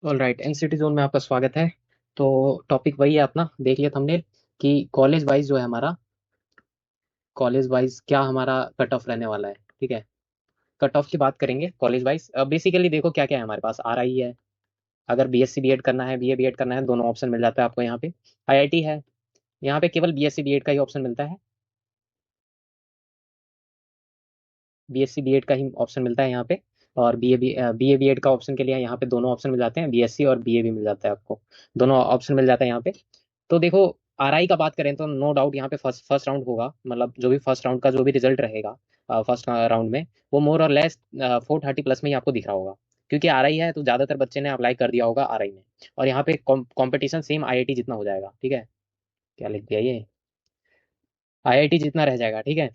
All right, NCT zone में आपका स्वागत है। तो टॉपिक वही है अपना, देख लिया हमने कि कॉलेज वाइज जो है हमारा, कॉलेज वाइज क्या हमारा कट ऑफ रहने वाला है। ठीक है, कट ऑफ की बात करेंगे कॉलेज वाइज। बेसिकली देखो क्या क्या है हमारे पास। आर आई है, अगर बीएससी बीएड करना है, बीए बीएड करना है, दोनों ऑप्शन मिल जाता है आपको यहाँ पे। आईआईटी है, यहाँ पे केवल बीएससी बीएड का ही ऑप्शन मिलता है। बीएससी बीएड का ही ऑप्शन मिलता है यहाँ पे। और बीए बीएड का ऑप्शन के लिए यहाँ पे दोनों ऑप्शन मिल जाते हैं, बीएससी और बीए भी मिल जाता है आपको। दोनों ऑप्शन मिल जाता है यहाँ पे। तो देखो, आरआई का बात करें तो नो डाउट यहाँ पे फर्स्ट फर्स्ट राउंड होगा, मतलब जो भी फर्स्ट राउंड का जो भी रिजल्ट रहेगा फर्स्ट राउंड में, वो मोर और लेस 430 प्लस में ही आपको दिख रहा होगा। क्योंकि आरआई है तो ज्यादातर बच्चे ने अप्लाई कर दिया होगा आरआई में। और यहाँ पे कंपटीशन सेम आईआईटी जितना हो जाएगा। ठीक है, क्या लिख दिया ये, आईआईटी जितना रह जाएगा। ठीक है,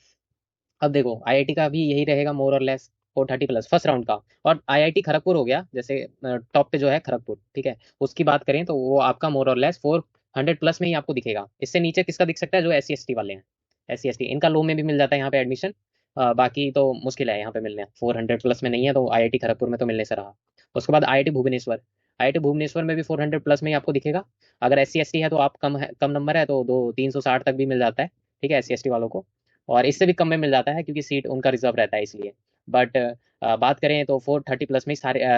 अब देखो आईआईटी का भी यही रहेगा मोर और लेस 430 प्लस फर्स्ट राउंड का। और आईआईटी खड़गपुर हो गया जैसे टॉप पे जो है खड़गपुर। ठीक है, उसकी बात करें तो वो आपका मोर और लेस 400 प्लस में ही आपको दिखेगा। इससे नीचे किसका दिख सकता है, जो SC ST वाले हैं। SC ST इनका लो में भी मिल जाता है यहाँ पे एडमिशन। बाकी तो मुश्किल है यहाँ पे मिलने, 400 प्लस में नहीं है तो आईआईटी खड़गपुर में तो मिलने से रहा। उसके बाद आईआईटी भुवनेश्वर, आईआईटी भुवनेश्वर में भी 400 प्लस में ही आपको दिखेगा। अगर SC ST है तो आप कम नंबर है तो 360 तक भी मिल जाता है। ठीक है, SC ST वालों को। और इससे भी कम में मिल जाता है क्योंकि सीट उनका रिजर्व रहता है इसलिए। बट बात करें तो 430 प्लस में ही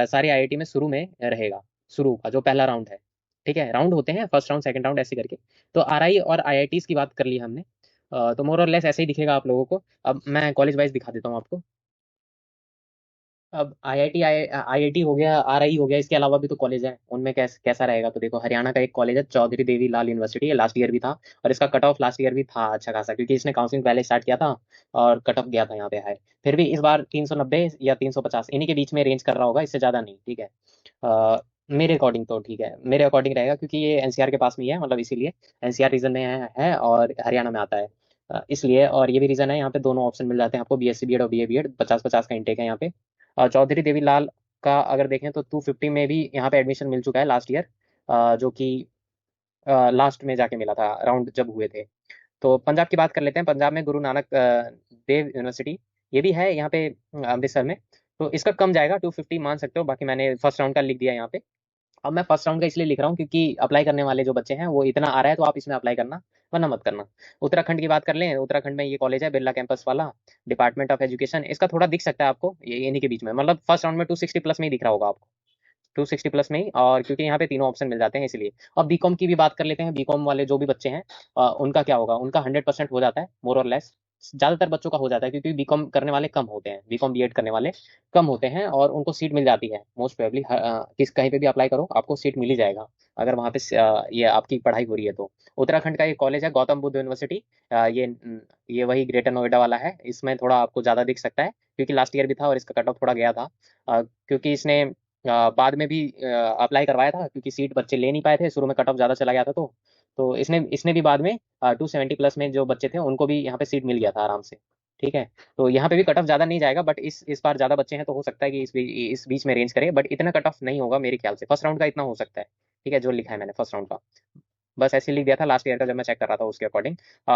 सारे आईआईटी में शुरू में रहेगा, शुरू का जो पहला राउंड है। ठीक है, राउंड होते हैं फर्स्ट राउंड सेकंड राउंड ऐसे करके। तो आरआई और आईआईटीज की बात कर ली हमने। तो मोर और लेस ऐसे ही दिखेगा आप लोगों को। अब मैं कॉलेज वाइज दिखा देता हूँ आपको। अब आईआईटी हो गया, आरआई हो गया, इसके अलावा भी तो कॉलेज है, उनमें कैसा रहेगा। तो देखो हरियाणा का एक कॉलेज है चौधरी देवी लाल यूनिवर्सिटी, ये लास्ट ईयर भी था। और इसका कट ऑफ लास्ट ईयर भी था अच्छा खासा, क्योंकि इसने काउंसलिंग पहले स्टार्ट किया था और कट ऑफ गया था यहाँ पे हाई। फिर भी इस बार 390 या 350 इन्हीं के बीच में रेंज कर रहा होगा, इससे ज़्यादा नहीं। ठीक है, मेरे अकॉर्डिंग तो ठीक है, मेरे अकॉर्डिंग रहेगा क्योंकि ये एनसीआर के पास में ही है, मतलब इसीलिए एनसीआर रीजन में है और हरियाणा में आता है। इसलिए, और ये भी रीजन है, यहाँ पे दोनों ऑप्शन मिल जाते हैं आपको, बीएससी बीएड और बीए बीएड। 50-50 का इंटेक है यहाँ पे। चौधरी देवीलाल का अगर देखें तो 250 में भी यहाँ पे एडमिशन मिल चुका है लास्ट ईयर, जो कि लास्ट में जाके मिला था राउंड जब हुए थे। तो पंजाब की बात कर लेते हैं। पंजाब में गुरु नानक देव यूनिवर्सिटी, ये भी है यहाँ पे अमृतसर में। तो इसका कम जाएगा, 250 मान सकते हो। बाकी मैंने फर्स्ट राउंड का लिख दिया यहाँ पे। अब मैं फर्स्ट राउंड का इसलिए लिख रहा हूँ क्योंकि अप्लाई करने वाले जो बच्चे हैं वो इतना आ रहा है, तो आप इसमें अप्लाई करना, वरना मत करना। उत्तराखंड की बात कर लें, उत्तराखंड में ये कॉलेज है बिरला कैंपस वाला, डिपार्टमेंट ऑफ एजुकेशन। इसका थोड़ा दिख सकता है आपको, ये इन्हीं के बीच में, मतलब फर्स्ट राउंड में 260 प्लस में ही दिख रहा होगा आपको, 260 प्लस में ही। और क्योंकि यहाँ पे तीनों ऑप्शन मिल जाते हैं इसलिए। अब बीकॉम की भी बात कर लेते हैं। बीकॉम वाले जो भी बच्चे हैं, उनका क्या होगा, उनका 100% हो जाता है मोर और लेस। ज्यादातर बच्चों का हो जाता है क्योंकि बीकॉम करने वाले कम होते हैं, बीकॉम बीएड करने वाले कम होते हैं, और उनको सीट मिल जाती है मोस्ट प्रोबेबली। किस कहीं पे भी अप्लाई करो आपको सीट मिल ही जाएगा, अगर वहाँ पे ये आपकी पढ़ाई हो रही है तो। उत्तराखंड का एक कॉलेज है गौतम बुद्ध यूनिवर्सिटी। ये वही ग्रेटर नोएडा वाला है। इसमें थोड़ा आपको ज़्यादा दिख सकता है क्योंकि लास्ट ईयर भी था और इसका कट ऑफ थोड़ा गया था। क्योंकि इसने बाद में भी अप्लाई करवाया था, क्योंकि सीट बच्चे ले नहीं पाए थे, शुरू में कट ऑफ ज़्यादा चला गया था। तो इसने इसने भी बाद में 270 प्लस में जो बच्चे थे उनको भी यहाँ पे सीट मिल गया था आराम से। ठीक है, तो यहाँ पे भी कट ऑफ ज़्यादा नहीं जाएगा, बट इस बार ज़्यादा बच्चे हैं तो हो सकता है कि इस बीच में रेंज करे, बट इतना कट ऑफ नहीं होगा मेरे ख्याल से। फर्स्ट राउंड का इतना हो सकता है। ठीक है, जो लिखा है मैंने फर्स्ट राउंड का, बस ऐसे लिख दिया था लास्ट ईयर का जब मैं चेक कर रहा था उसके अकॉर्डिंग।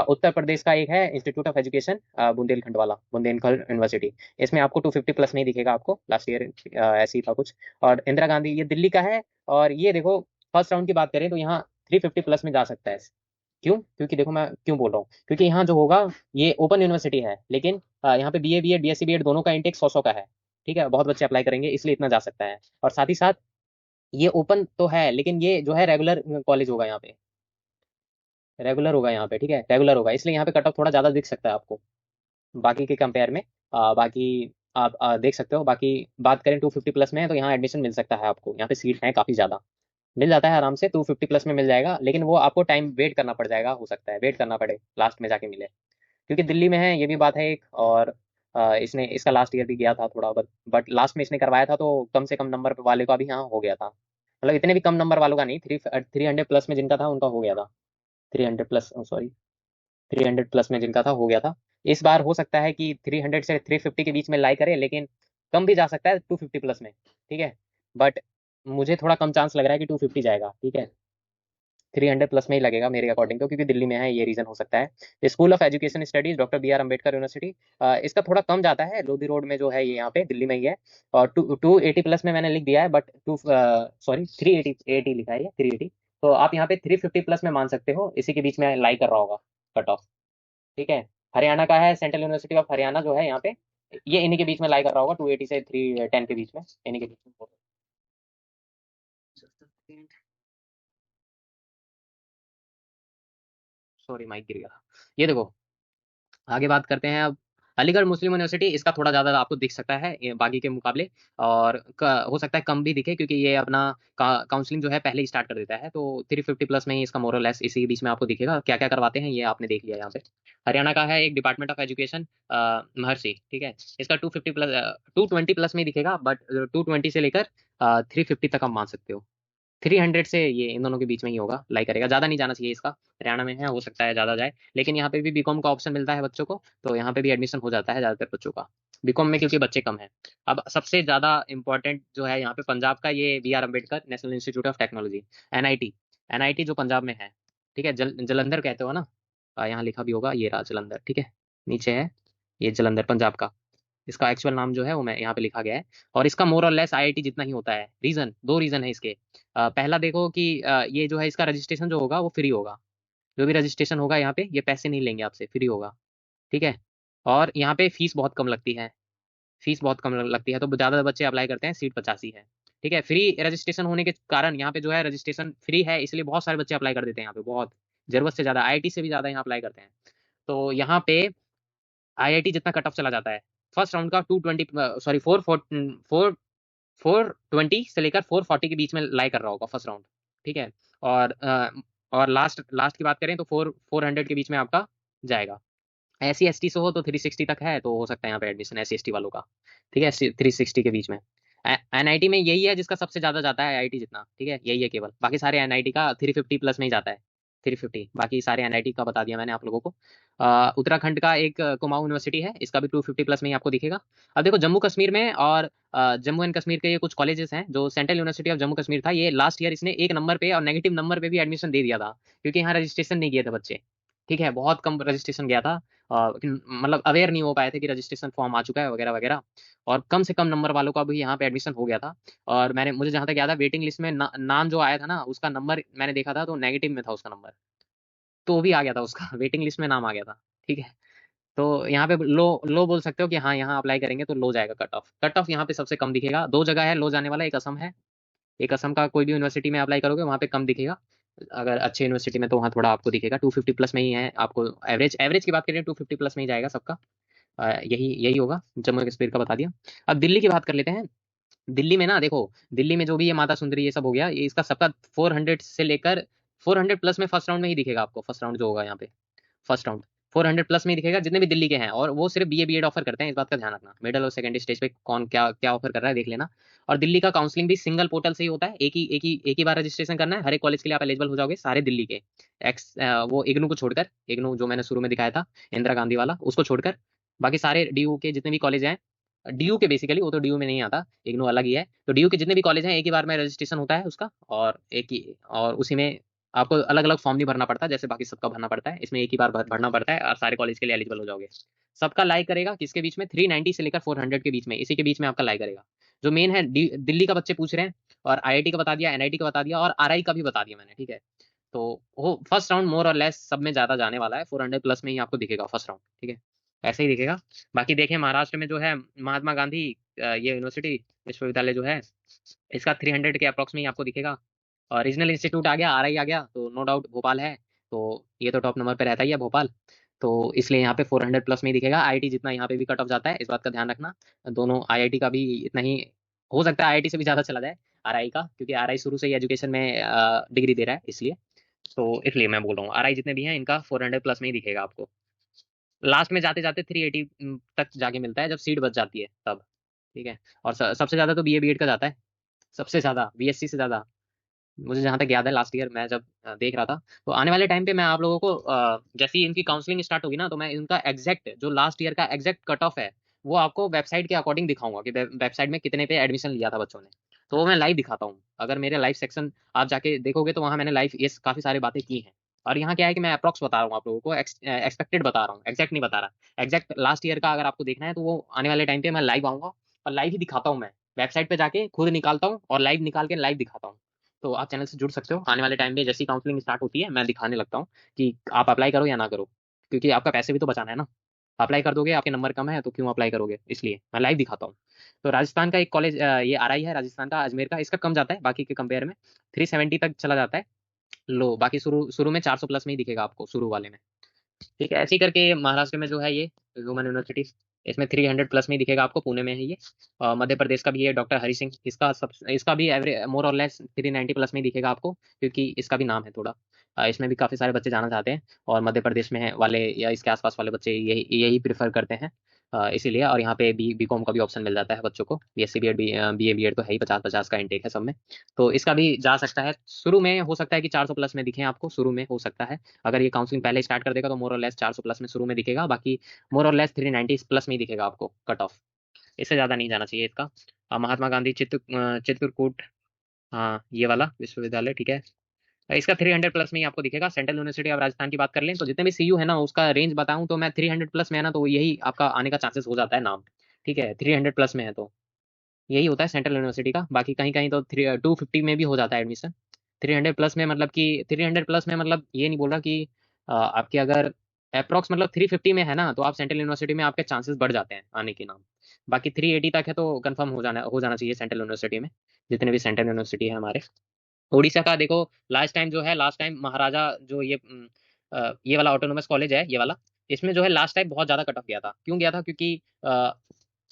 उत्तर प्रदेश का एक है इंस्टीट्यूट ऑफ एजुकेशन, बुंदेलखंड वाला, बुंदेलखंड यूनिवर्सिटी। इसमें आपको 250 प्लस नहीं दिखेगा आपको, लास्ट ईयर ऐसे ही था कुछ। और इंदिरा गांधी, ये दिल्ली का है। और ये देखो, फर्स्ट राउंड की बात करें तो यहाँ 350 प्लस में जा सकता है। क्यों? क्योंकि देखो मैं क्यों बोल रहा हूँ, क्योंकि यहाँ जो होगा, ये ओपन यूनिवर्सिटी है, लेकिन यहाँ पे बीए बीएड बीएससी बीएड दोनों का इंटेक 100-100 का है। ठीक है, बहुत बच्चे अप्लाई करेंगे इसलिए इतना जा सकता है। और साथ ही साथ ये ओपन तो है, लेकिन ये जो है रेगुलर कॉलेज होगा यहाँ पे, रेगुलर होगा यहाँ पे। ठीक है, रेगुलर होगा, इसलिए यहाँ पे कट ऑफ थोड़ा ज़्यादा दिख सकता है आपको बाकी के कंपेयर में। बाकी आप देख सकते हो। बाकी बात करें 250 प्लस में है तो यहाँ एडमिशन मिल सकता है आपको, यहाँ पे सीट है काफ़ी ज़्यादा, मिल जाता है आराम से। 250 प्लस में मिल जाएगा, लेकिन वो आपको टाइम वेट करना पड़ जाएगा, हो सकता है वेट करना पड़े लास्ट में जाके मिले, क्योंकि दिल्ली में है, ये भी बात है एक। और इसने इसका लास्ट ईयर भी गया था थोड़ा, बट लास्ट में इसने करवाया था तो कम से कम नंबर वाले का भी यहाँ हो गया था, मतलब इतने भी कम नंबर वालों का नहीं, 300 प्लस में जिनका था उनका हो गया था। 300 प्लस, सॉरी, 300 प्लस में जिनका था हो गया था। इस बार हो सकता है कि 300 से 350 के बीच में लाई करे, लेकिन कम भी जा सकता है 250 प्लस में। ठीक है, बट मुझे थोड़ा कम चांस लग रहा है कि 250 जाएगा। ठीक है, 300 प्लस में ही लगेगा मेरे अकॉर्डिंग तो, क्योंकि दिल्ली में है, ये रीजन हो सकता है। School of education studies doctor B R Ambedkar university, इसका थोड़ा कम जाता है, लोधी रोड में जो है ये यहाँ पे दिल्ली में ही है। और 280 प्लस में मैंने लिख दिया है, बट 380 लिखा है, ये 380। तो आप यहाँ पे 350 प्लस में मान सकते हो, इसी के बीच में लाई कर रहा होगा कट ऑफ। ठीक है। हरियाणा का है, सेंट्रल यूनिवर्सिटी ऑफ हरियाणा जो है यहाँ पे, ये इन्हीं के बीच में लाई कर रहा होगा, 280 से 310 के बीच में, इन्हीं के बीच में। सॉरी माइक गिर गया। ये देखो, आगे बात करते हैं अब। अलीगढ़ मुस्लिम यूनिवर्सिटी, इसका थोड़ा ज़्यादा आपको दिख सकता है ये बाकी के मुकाबले, और हो सकता है कम भी दिखे, क्योंकि ये अपना काउंसलिंग जो है पहले ही स्टार्ट कर देता है, तो 350 प्लस में ही इसका मोरल लेस इसी के बीच में आपको दिखेगा। क्या क्या करवाते हैं ये आपने देख लिया यहाँ पे। हरियाणा का है एक डिपार्टमेंट ऑफ एजुकेशन महर्षि, ठीक है। इसका 250 प्लस 220 प्लस में ही दिखेगा, बट 220 से लेकर 350 तक आप मान सकते हो। 300 से ये इन दोनों के बीच में ही होगा, लाई करेगा, ज़्यादा नहीं जाना चाहिए इसका। हरियाणा में है, हो सकता है ज़्यादा जाए, लेकिन यहाँ पे भी बीकॉम का ऑप्शन मिलता है बच्चों को, तो यहाँ पे भी एडमिशन हो जाता है ज़्यादातर बच्चों का बीकॉम में, क्योंकि बच्चे कम हैं। अब सबसे ज़्यादा इंपॉर्टेंट जो है यहाँ पे पंजाब का, ये B R Ambedkar national institute of technology, NIT. NIT जो पंजाब में है, ठीक है, जलंधर कहते हो ना, यहाँ लिखा भी होगा, ये रहा जलंधर, ठीक है, नीचे है ये जलंधर पंजाब का। इसका एक्चुअल नाम जो है वो मैं यहाँ पे लिखा गया है। और इसका मोर और लेस आईआईटी जितना ही होता है। रीजन, दो रीजन है इसके। पहला देखो कि ये जो है इसका रजिस्ट्रेशन जो होगा वो फ्री होगा। जो भी रजिस्ट्रेशन होगा यहाँ पे, ये पैसे नहीं लेंगे आपसे, फ्री होगा, ठीक है। और यहाँ पे फीस बहुत कम लगती है, फीस बहुत कम लगती है, तो ज़्यादा बच्चे अप्लाई करते हैं, सीट 85 है, ठीक है। फ्री रजिस्ट्रेशन होने के कारण यहाँ पे जो है रजिस्ट्रेशन फ्री है, इसलिए बहुत सारे बच्चे अप्लाई कर देते हैं यहाँ पे, बहुत जरूरत से ज़्यादा, आईआईटी से भी ज़्यादा यहाँ अप्लाई करते हैं। तो यहाँ पे आईआईटी जितना कट ऑफ चला जाता है, फर्स्ट राउंड का 220, सॉरी 420 से लेकर 440 के बीच में लाई कर रहा होगा फर्स्ट राउंड, ठीक है। और और लास्ट लास्ट की बात करें तो 400 के बीच में आपका जाएगा। SC ST से हो तो 360 तक है, तो हो सकता है यहाँ पे एडमिशन SC ST वालों का, ठीक है, 360 के बीच में। एनआईटी में यही है जिसका सबसे ज्यादा जाता है आईआईटी जितना, ठीक है, यही है केवल, बाकी सारे एनआईटी का 350 प्लस में ही जाता है। 350, बाकी सारे एनआईटी का बता दिया मैंने आप लोगों को। उत्तराखंड का एक कुमाऊं यूनिवर्सिटी है, इसका भी 250 प्लस में ही आपको दिखेगा। अब देखो जम्मू कश्मीर में, और जम्मू एंड कश्मीर के ये कुछ कॉलेजेस हैं, जो central university of Jammu Kashmir था, ये लास्ट ईयर इसने एक नंबर पे और नेगेटिव नंबर पे भी एडमिशन दे दिया था, क्योंकि यहाँ रजिस्ट्रेशन नहीं किए थे बच्चे, ठीक है, बहुत कम रजिस्ट्रेशन गया था। मतलब अवेयर नहीं हो पाए थे कि रजिस्ट्रेशन फॉर्म आ चुका है वगैरह वगैरह, और कम से कम नंबर वालों का भी यहाँ पे एडमिशन हो गया था। और मुझे जहाँ तक याद है, वेटिंग लिस्ट में नाम जो आया था ना, उसका नंबर मैंने देखा था तो नेगेटिव में था उसका नंबर, तो भी आ गया था उसका वेटिंग लिस्ट में नाम आ गया था, ठीक है। तो यहाँ पे लो लो बोल सकते हो कि हाँ, यहाँ अप्लाई करेंगे तो लो जाएगा कट ऑफ। कट ऑफ यहाँ पे सबसे कम दिखेगा, दो जगह है लो जाने वाला, एक असम है, एक असम का कोई भी यूनिवर्सिटी में अप्लाई करोगे वहाँ पे कम दिखेगा, अगर अच्छे यूनिवर्सिटी में तो वहाँ थोड़ा आपको दिखेगा, 250 प्लस में ही है आपको। एवरेज एवरेज की बात करें 250 प्लस में ही जाएगा सबका। यही यही होगा, जम्मू कश्मीर का बता दिया। अब दिल्ली की बात कर लेते हैं। दिल्ली में ना देखो, दिल्ली में जो भी ये माता सुंदरी ये सब हो गया, ये इसका सबका 400 से लेकर 400 प्लस में फर्स्ट राउंड में ही दिखेगा आपको, फर्स्ट राउंड जो होगा यहाँ पे, फर्स्ट राउंड 400 प्लस में ही दिखेगा जितने भी दिल्ली के हैं, और वो सिर्फ बीए बीएड ऑफर करते हैं, इस बात का ध्यान रखना। मिडिल और सेकेंडरी स्टेज पे कौन क्या क्या ऑफर कर रहा है देख लेना। और दिल्ली का काउंसलिंग भी सिंगल पोर्टल से ही होता है, एक ही बार रजिस्ट्रेशन करना है, हर एक कॉलेज के लिए आप एलिजिबल हो जाओगे, सारे दिल्ली के। वो इग्नू को छोड़कर, इग्नू जो मैंने शुरू में दिखाया था, इंदिरा गांधी वाला, उसको छोड़कर बाकी सारे डीयू के जितने भी कॉलेज हैं, डीयू के बेसिकली, वो तो डीयू में नहीं आता, इग्नू अलग ही है, तो डीयू के जितने भी कॉलेज हैं एक ही बार में रजिस्ट्रेशन होता है उसका, और एक ही, और उसी में आपको अलग अलग फॉर्म नहीं भरना पड़ता जैसे बाकी सबका भरना पड़ता है, इसमें एक ही बार भरना पड़ता है और सारे कॉलेज के लिए एलिजिबल हो जाओगे। सबका लाई करेगा किसके बीच में, 390 से लेकर 400 के बीच में, इसी के बीच में आपका लाई करेगा। जो मेन है दिल्ली का बच्चे पूछ रहे हैं, और आईआईटी का बता दिया, एनआईटी का बता दिया, और आरआई का भी बता दिया मैंने, ठीक है। तो वो फर्स्ट राउंड मोर और लेस सब में ज्यादा जाने वाला है, 400 प्लस में ही आपको दिखेगा फर्स्ट राउंड, ठीक है, ऐसे ही दिखेगा। बाकी देखें महाराष्ट्र में जो है महात्मा गांधी ये यूनिवर्सिटी विश्वविद्यालय जो है, इसका 300 के अप्रॉक्स में ही आपको दिखेगा। और रीजनल इंस्टीट्यूट आ गया, आरआई आ गया, तो नो डाउट भोपाल है, तो ये तो टॉप नंबर पे रहता ही है भोपाल, तो इसलिए यहाँ पे 400 प्लस में ही दिखेगा। आईआईटी जितना यहाँ पे भी कट ऑफ जाता है, इस बात का ध्यान रखना। दोनों आईआईटी का भी इतना ही, हो सकता है आईआईटी से भी ज़्यादा चला जाए आरआई का, क्योंकि आरआई शुरू से ही एजुकेशन में डिग्री दे रहा है, इसलिए, तो इसलिए मैं बोल रहा हूँ आरआई जितने भी हैं इनका 400 प्लस में ही दिखेगा आपको। लास्ट में जाते जाते 380 तक जाके मिलता है जब सीट बच जाती है तब, ठीक है। और सबसे ज़्यादा तो बीए बीएड का जाता है, सबसे ज़्यादा बीएससी से ज़्यादा, मुझे जहाँ तक याद है लास्ट ईयर मैं जब देख रहा था। तो आने वाले टाइम पे मैं आप लोगों को जैसे ही इनकी काउंसलिंग स्टार्ट होगी ना, तो मैं इनका एग्जैक्ट जो लास्ट ईयर का एग्जैक्ट कट ऑफ है, वो आपको वेबसाइट के अकॉर्डिंग दिखाऊंगा कि वेबसाइट में कितने पे एडमिशन लिया था बच्चों ने। तो वो मैं लाइव दिखाता हूँ। अगर मेरे लाइव सेक्शन आप जाके देखोगे तो वहाँ मैंने लाइव ये काफी सारी बातें की हैं। और यहाँ क्या है कि मैं अप्रॉक्स बता रहा हूँ आप लोगों को, एक्सपेक्टेड बता रहा हूँ, एग्जैक्ट नहीं बता रहा। एग्जैक्ट लास्ट ईयर का अगर आपको देखना है तो वो आने वाले टाइम पे मैं लाइव आऊंगा और लाइव ही दिखाता हूँ। मैं वेबसाइट पे जाके खुद निकालता हूँ और लाइव निकाल के लाइव दिखाता हूँ। तो आप चैनल से जुड़ सकते हो। आने वाले टाइम में जैसी काउंसलिंग स्टार्ट होती है मैं दिखाने लगता हूँ कि आप अप्लाई करो या ना करो, क्योंकि आपका पैसे भी तो बचाना है ना। अप्लाई कर दोगे, आपके नंबर कम है तो क्यों अप्लाई करोगे, इसलिए मैं लाइव दिखाता हूँ। तो राजस्थान का एक कॉलेज ये आरआई है, राजस्थान का अजमेर का, इसका कम जाता है बाकी के कंपेयर में, 370 तक चला जाता है लो। बाकी शुरू शुरू में 400 प्लस में ही दिखेगा आपको शुरू वाले में। ठीक है, ऐसे ही करके महाराष्ट्र में जो है ये ह्यूमन यूनिवर्सिटी, इसमें 300 प्लस में ही दिखेगा आपको। पुणे में है ये। मध्य प्रदेश का भी है डॉक्टर हरि सिंह, इसका भी एवरेज मोर और लेस 390 प्लस में ही दिखेगा आपको, क्योंकि इसका भी नाम है थोड़ा। इसमें भी काफी सारे बच्चे जाना चाहते हैं और मध्य प्रदेश में है वाले या इसके आसपास वाले बच्चे यही यही प्रेफर करते हैं। इसीलिए। और यहाँ पे बी कॉम का भी ऑप्शन मिल जाता है बच्चों को। BSc B Ed B A B Ed तो है ही, 50-50 का इंटेक है सब में। तो इसका भी जा सकता है। शुरू में हो सकता है कि 400 प्लस में दिखे आपको, शुरू में हो सकता है। अगर ये काउंसलिंग पहले स्टार्ट कर देगा तो मोर और लेस 400 प्लस में शुरू में दिखेगा, बाकी मोर और लेस 390 प्लस में ही दिखेगा आपको कट ऑफ। इससे ज्यादा नहीं जाना चाहिए इसका। महात्मा गांधी चित्रकूट, हाँ ये वाला विश्वविद्यालय, ठीक है। इसका 300 प्लस में ही आपको दिखेगा। सेंट्रल यूनिवर्सिटी ऑफ राजस्थान की बात कर लें तो जितने भी सीयू है ना उसका रेंज बताऊं तो मैं 300 प्लस में है ना तो यही आपका आने का चांसेस हो जाता है नाम। ठीक है, 300 प्लस में है तो यही होता है सेंट्रल यूनिवर्सिटी का। बाकी कहीं कहीं तो 250 में भी हो जाता है एडमिशन। 300 प्लस में मतलब कि 300 प्लस में मतलब ये नहीं बोल रहा कि आपके अगर अप्रॉक्स मतलब 350 में है ना तो आप सेंट्रल यूनिवर्सिटी में आपके चांसेस बढ़ जाते हैं आने के नाम। बाकी 380 तक है तो कंफर्म हो जाना चाहिए सेंट्रल यूनिवर्सिटी में, जितने भी सेंट्रल यूनिवर्सिटी है हमारे। उड़ीसा का देखो, लास्ट टाइम महाराजा जो ये वाला ऑटोनोमस कॉलेज है ये वाला, इसमें जो है लास्ट टाइम बहुत ज्यादा कट ऑफ गया था। क्यों गया था? क्योंकि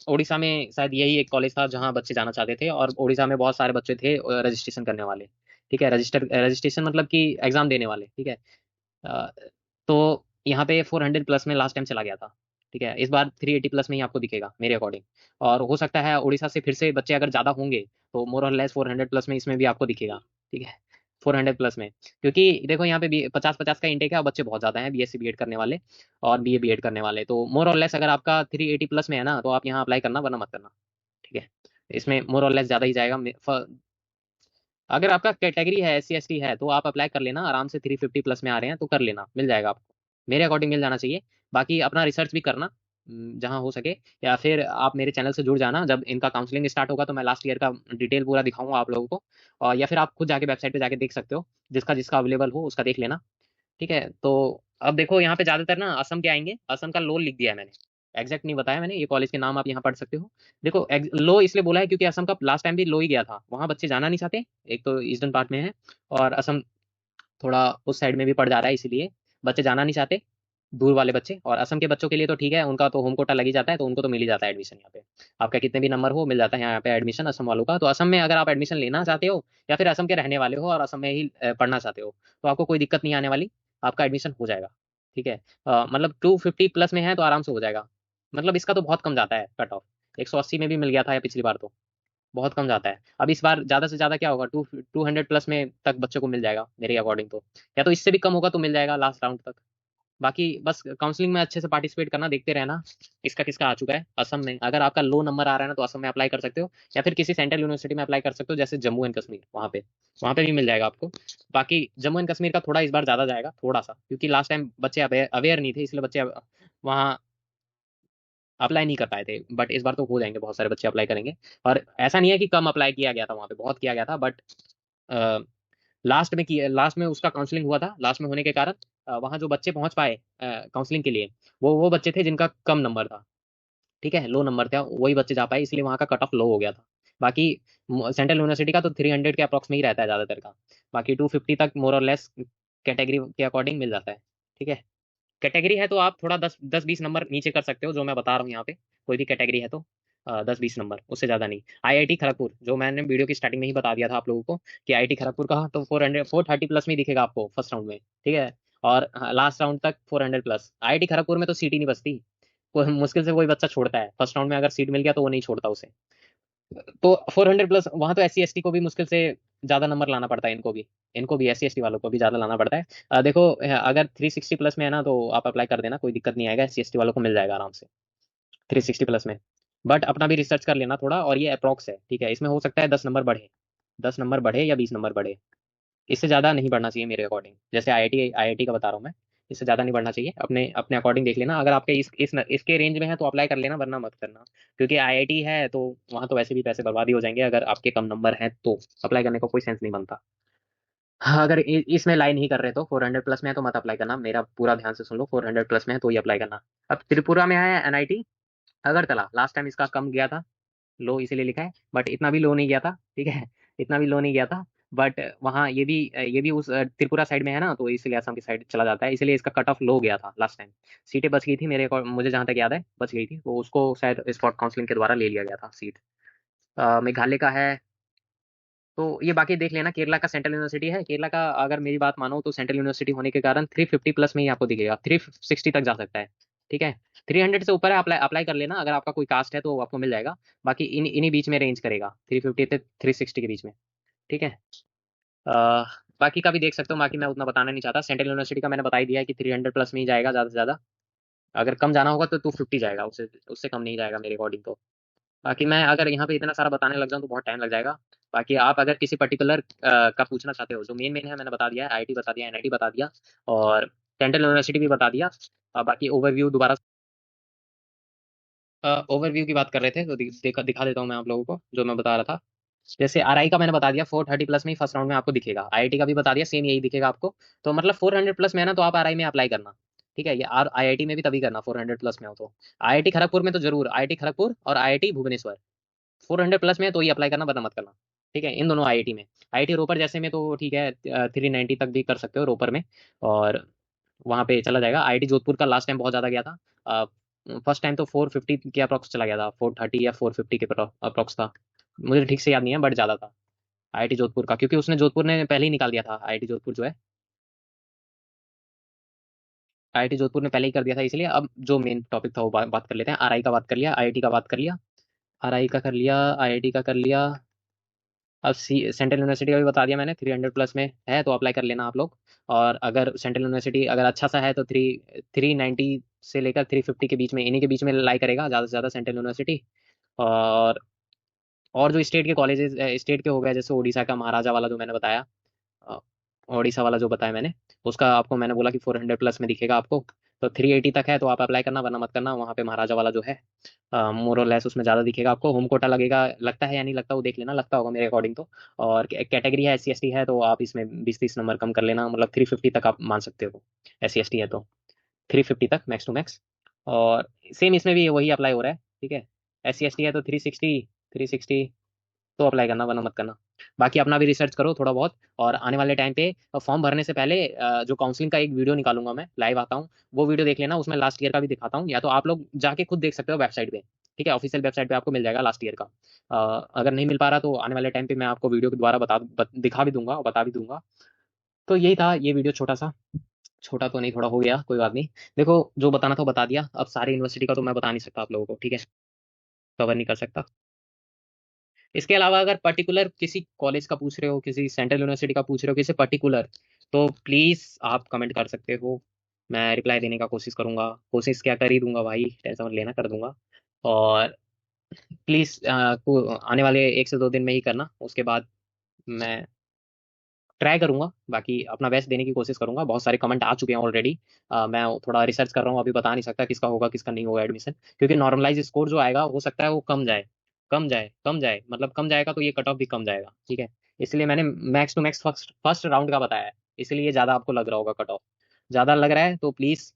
उड़ीसा में शायद यही एक कॉलेज था जहाँ बच्चे जाना चाहते थे और उड़ीसा में बहुत सारे बच्चे थे रजिस्ट्रेशन करने वाले। ठीक है, रजिस्ट्रेशन मतलब कि एग्जाम देने वाले। ठीक है। अ, तो यहाँ पे 400 प्लस में लास्ट टाइम चला गया था। ठीक है, इस बार 380 प्लस में ही आपको दिखेगा मेरे अकॉर्डिंग। और हो सकता है उड़ीसा से फिर से बच्चे अगर ज्यादा होंगे तो मोर और लेस 400 प्लस में इसमें भी आपको दिखेगा। ठीक है, 400 प्लस में। क्योंकि देखो यहाँ पे 50-50 का इंटेक है और बच्चे बहुत ज्यादा हैं बीएससी बीएड करने वाले और बीए बीएड करने वाले। तो मोर और लेस अगर आपका 380 प्लस में है ना तो आप यहाँ अप्लाई करना, वरना मत करना। ठीक है, इसमें मोर और लेस ज्यादा ही जाएगा। अगर आपका कैटेगरी है SC ST है तो आप अप्लाई कर लेना आराम से। 350 प्लस में आ रहे हैं तो कर लेना, मिल जाएगा आपको। मेरे अकॉर्डिंग मिल जाना चाहिए। बाकी अपना रिसर्च भी करना जहां हो सके, या फिर आप मेरे चैनल से जुड़ जाना। जब इनका काउंसलिंग स्टार्ट होगा तो मैं लास्ट ईयर का डिटेल पूरा दिखाऊंगा आप लोगों को। और या फिर आप खुद जाके वेबसाइट पे जाके देख सकते हो, जिसका जिसका अवेलेबल हो उसका देख लेना। ठीक है, तो अब देखो यहाँ पे ज्यादातर ना असम के आएंगे। असम का लो लिख दिया है मैंने, एग्जैक्ट नहीं बताया मैंने। ये कॉलेज के नाम आप यहाँ पढ़ सकते हो। देखो लो इसलिए बोला है क्योंकि असम का लास्ट टाइम भी लो ही गया था, वहां बच्चे जाना नहीं चाहते। एक तो ईस्टर्न पार्ट में है और असम थोड़ा उस साइड में भी पड़ जा रहा है, इसीलिए बच्चे जाना नहीं चाहते, दूर वाले बच्चे। और असम के बच्चों के लिए तो ठीक है, उनका तो होम कोटा लग ही जाता है तो उनको तो मिल ही जाता है एडमिशन यहाँ पे। आपका कितने भी नंबर हो मिल जाता है यहाँ पे एडमिशन असम वालों का। तो असम में अगर आप एडमिशन लेना चाहते हो या फिर असम के रहने वाले हो और असम में ही पढ़ना चाहते हो तो आपको कोई दिक्कत नहीं आने वाली, आपका एडमिशन हो जाएगा। ठीक है, मतलब 250 प्लस में है तो आराम से हो जाएगा। मतलब इसका तो बहुत कम जाता है कट ऑफ, 180 में भी मिल गया था या पिछली बार तो बहुत कम जाता है। अब इस बार ज्यादा से ज्यादा क्या होगा, 200 प्लस में तक बच्चों को मिल जाएगा मेरे अकॉर्डिंग तो, या तो इससे भी कम होगा तो मिल जाएगा लास्ट राउंड तक। बाकी बस काउंसलिंग में अच्छे से पार्टिसिपेट करना, देखते रहना किसका किसका आ चुका है। असम में अगर आपका लो नंबर आ रहा है ना तो असम में अप्लाई कर सकते हो, या फिर किसी सेंट्रल यूनिवर्सिटी में अप्लाई कर सकते हो जैसे जम्मू एंड कश्मीर, वहाँ पे भी मिल जाएगा आपको। बाकी जम्मू एंड कश्मीर का थोड़ा इस बार ज्यादा जाएगा थोड़ा सा, क्योंकि लास्ट टाइम बच्चे अवेयर नहीं थे इसलिए बच्चे वहाँ अप्लाई नहीं कर पाए थे। बट इस बार तो हो जाएंगे, बहुत सारे बच्चे अप्लाई करेंगे। और ऐसा नहीं है कि कम अप्लाई किया गया था, वहाँ पे बहुत किया गया था। बट लास्ट में उसका काउंसलिंग हुआ था, लास्ट में होने के कारण वहाँ जो बच्चे पहुंच पाए काउंसलिंग के लिए वो बच्चे थे जिनका कम नंबर था। ठीक है, लो नंबर था, वही बच्चे जा पाए, इसलिए वहाँ का कट ऑफ लो हो गया था। बाकी सेंट्रल यूनिवर्सिटी का तो 300 के अप्रॉक्स में ही रहता है ज्यादातर का। बाकी 250 तक मोर और लेस कैटेगरी के अकॉर्डिंग मिल जाता है। ठीक है, कैटेगरी है तो आप थोड़ा 10-20 नंबर नीचे कर सकते हो, जो मैं बता रहा हूँ यहाँ पे। कोई भी कैटेगरी है तो 10-20 नंबर, उससे ज़्यादा नहीं। IIT खड़गपुर, जो मैंने वीडियो की स्टार्टिंग में ही बता दिया था आप लोगों को कि IIT खड़गपुर का तो 430 प्लस में ही दिखेगा आपको फर्स्ट राउंड में। ठीक है, और लास्ट राउंड तक 400 प्लस। IIT खड़गपुर में तो सीट ही नहीं बचती, कोई मुश्किल से कोई बच्चा छोड़ता है फर्स्ट राउंड में, अगर सीट मिल गया तो वो नहीं छोड़ता उसे। तो 400 प्लस वहां तो SC ST को भी मुश्किल से ज्यादा नंबर लाना पड़ता है, इनको भी SC ST वालों को भी ज्यादा लाना पड़ता है। देखो अगर 360 प्लस में है ना तो आप अप्लाई कर देना, कोई दिक्कत नहीं आएगा। SC ST वालों को मिल जाएगा आराम से 360 प्लस में। बट अपना भी रिसर्च कर लेना थोड़ा, और ये अप्रॉक्स है, ठीक है, इसमें हो सकता है 10 नंबर बढ़े, 10 नंबर बढ़े या 20 नंबर बढ़े, इससे ज़्यादा नहीं बढ़ना चाहिए मेरे अकॉर्डिंग, जैसे आईआईटी का बता रहा हूँ मैं, इससे ज़्यादा नहीं बढ़ना चाहिए, अपने अपने अकॉर्डिंग देख लेना, अगर आपके इसके रेंज में है तो अप्लाई कर लेना, वरना मत करना, क्योंकि आईआईटी है तो वहाँ तो वैसे भी पैसे बर्बाद ही हो जाएंगे, अगर आपके कम नंबर हैं तो अप्लाई करने का कोई सेंस नहीं बनता। हाँ, अगर इसमें लाइन नहीं कर रहे तो 400 प्लस में है तो मत अप्लाई करना, मेरा पूरा ध्यान से सुन लो, 400 प्लस में है तो ही अप्लाई करना। अब त्रिपुरा में है एनआईटी अगरतला, लास्ट टाइम इसका कम गया था, लो इसीलिए लिखा है, बट इतना भी लो नहीं गया था, ठीक है, इतना भी लो नहीं गया था, बट वहाँ ये भी उस त्रिपुरा साइड में है ना, तो इसलिए असम की साइड चला जाता है, इसलिए इसका कट ऑफ लो गया था लास्ट टाइम, सीटें बच गई थी मुझे जहाँ तक याद है बच गई थी, तो उसको शायद स्पॉट काउंसलिंग के द्वारा ले लिया गया था सीट। मेघालय का है, तो ये बाकी देख लेना, केरला का सेंट्रल यूनिवर्सिटी है, केरला का अगर मेरी बात मानो तो सेंट्रल यूनिवर्सिटी होने के कारण 350 प्लस में ही आपको दिखेगा, 360 तक जा सकता है, ठीक है, 300 से ऊपर है, अप्लाई अप्लाई कर लेना, अगर आपका कोई कास्ट है तो आपको मिल जाएगा, बाकी इन्हीं बीच में रेंज करेगा, 350 से 360 के बीच में, ठीक है। अ, बाकी का भी देख सकते हो, बाकी मैं उतना बताना नहीं चाहता, सेंट्रल यूनिवर्सिटी का मैंने बता ही दिया है कि 300 प्लस में ही जाएगा ज़्यादा से ज़्यादा, अगर कम जाना होगा तो 250 जाएगा, उससे उससे कम नहीं जाएगा मेरे अकॉर्डिंग तो। बाकी मैं अगर यहाँ पे इतना सारा बताने लग जाऊँ तो बहुत टाइम लग जाएगा, बाकी आप अगर किसी पर्टिकुलर का पूछना चाहते हो, जो मेन मेन है मैंने बता दिया है, आईआईटी बता दिया, एनआईटी बता दिया, और सेंट्रल यूनिवर्सिटी भी बता दिया। बाकी ओवरव्यू दोबारा, ओवरव्यू की बात कर रहे थे तो दिखा देता हूँ मैं आप लोगों को जो मैं बता रहा था। जैसे आरआई का मैंने बता दिया 430 प्लस में ही फर्स्ट राउंड में आपको दिखेगा, आईआईटी का भी बता दिया सेम यही दिखेगा आपको, तो मतलब 400 प्लस में है ना तो आप आरआई में अप्लाई करना, ठीक है, ये आर आईआईटी में भी तभी करना 400 प्लस में हो तो, आईआईटी खड़गपुर में तो जरूर, आईआईटी खड़गपुर और आईआईटी भुवनेश्वर 400 प्लस में है तो ही अप्लाई करना, वरना मत करना, ठीक है, इन दोनों आईआईटी में। आईआईटी रोपर जैसे में तो ठीक है, 390 तक भी कर सकते हो रोपर में, और वहाँ पे चला जाएगा। आईआईटी जोधपुर का लास्ट टाइम बहुत ज़्यादा गया था, फर्स्ट टाइम तो 450 के अप्रॉक्स चला गया था, 430 या 450 के अप्रॉक्स था, मुझे ठीक से याद नहीं है बट ज़्यादा था आईआईटी जोधपुर का, क्योंकि उसने जोधपुर ने पहले ही निकाल दिया था, आईआईटी जोधपुर जो है, आईआईटी जोधपुर ने पहले ही कर दिया था, इसलिए अब जो मेन टॉपिक था वो बात कर लेते हैं, आरआई का बात कर लिया, आईआईटी का बात कर लिया, आरआई का कर लिया, आईआईटी का कर लिया, अब सेंट्रल यूनिवर्सिटी का भी बता दिया मैंने, 300 प्लस में है तो अप्लाई कर लेना आप लोग, और अगर सेंट्रल यूनिवर्सिटी अगर अच्छा सा है तो 390 से लेकर 350 के बीच में, इन्हीं के बीच में लाई करेगा ज़्यादा से ज़्यादा सेंट्रल यूनिवर्सिटी। और और जो स्टेट के कॉलेजेस, स्टेट के हो गए, जैसे उड़ीसा का महाराजा वाला जो मैंने बताया, अ, उड़ीसा वाला जो बताया मैंने, उसका आपको मैंने बोला कि 400 प्लस में दिखेगा आपको, तो 380 तक है तो आप अप्लाई करना, वरना मत करना, वहाँ पे महाराजा वाला जो है मोर और लेस उसमें ज़्यादा दिखेगा आपको, होम कोटा लगेगा, लगता है या नहीं लगता वो देख लेना, लगता होगा मेरे अकॉर्डिंग तो, और कैटेगरी है SC ST है तो आप इसमें 20-30 नंबर कम कर लेना, मतलब 350 तक आप मान सकते हो, SC ST है तो 350 तक मैक्स टू मैक्स, और सेम इसमें भी वही अप्लाई हो रहा है, ठीक है, SC ST है तो 360 तो अप्लाई करना, वरना मत करना। बाकी अपना भी रिसर्च करो थोड़ा बहुत, और आने वाले टाइम पे फॉर्म भरने से पहले जो काउंसलिंग का एक वीडियो निकालूंगा मैं, लाइव आता हूँ, वो वीडियो देख लेना, उसमें लास्ट ईयर का भी दिखाता हूँ, या तो आप लोग जाके खुद देख सकते हो वेबसाइट पे, ठीक है, ऑफिशियल वेबसाइट पे आपको मिल जाएगा लास्ट ईयर का। अगर नहीं मिल पा रहा तो आने वाले टाइम पे मैं आपको वीडियो के द्वारा दिखा भी दूंगा और बता भी दूंगा। तो यही था ये वीडियो, छोटा सा, छोटा तो नहीं, थोड़ा हो गया, कोई बात नहीं, देखो जो बताना था बता दिया, अब सारी यूनिवर्सिटी का तो मैं बता नहीं सकता आप लोगों को, ठीक है, कवर नहीं कर सकता। इसके अलावा अगर पर्टिकुलर किसी कॉलेज का पूछ रहे हो, किसी सेंट्रल यूनिवर्सिटी का पूछ रहे हो, किसी पर्टिकुलर, तो प्लीज़ आप कमेंट कर सकते हो, मैं रिप्लाई देने का कोशिश करूंगा, कोशिश क्या कर ही दूंगा भाई, टेंशन मत लेना, कर दूंगा। और प्लीज़ आने वाले 1 से 2 दिन में ही करना, उसके बाद मैं ट्राई करूंगा, बाकी अपना बेस्ट देने की कोशिश करूंगा, बहुत सारे कमेंट आ चुके हैं ऑलरेडी, मैं थोड़ा रिसर्च कर रहा हूँ, अभी बता नहीं सकता किसका होगा किसका नहीं होगा एडमिशन, क्योंकि नॉर्मलाइज स्कोर जो आएगा हो सकता है वो कम जाए, कम जाए, मतलब कम जाएगा तो ये कट ऑफ भी कम जाएगा, ठीक है, इसलिए मैंने max to max first first round का बताया है, इसलिए ज़्यादा आपको लग रहा होगा कट ऑफ, ज़्यादा लग रहा है तो प्लीज़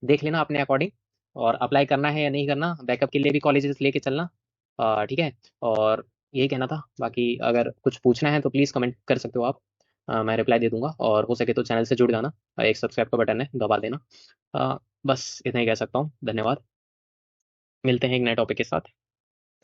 देख लेना अपने अकॉर्डिंग, और अप्लाई करना है या नहीं करना, बैकअप के लिए भी कॉलेजेस लेके चलना, ठीक है, और यही कहना था, बाकी अगर कुछ पूछना है तो प्लीज़ कमेंट कर सकते हो आप, मैं रिप्लाई दे दूंगा, और हो सके तो चैनल से जुड़ जाना, एक सब्सक्राइब का बटन है दबा देना, बस इतना ही कह सकता हूँ, धन्यवाद, मिलते हैं एक नए टॉपिक के साथ।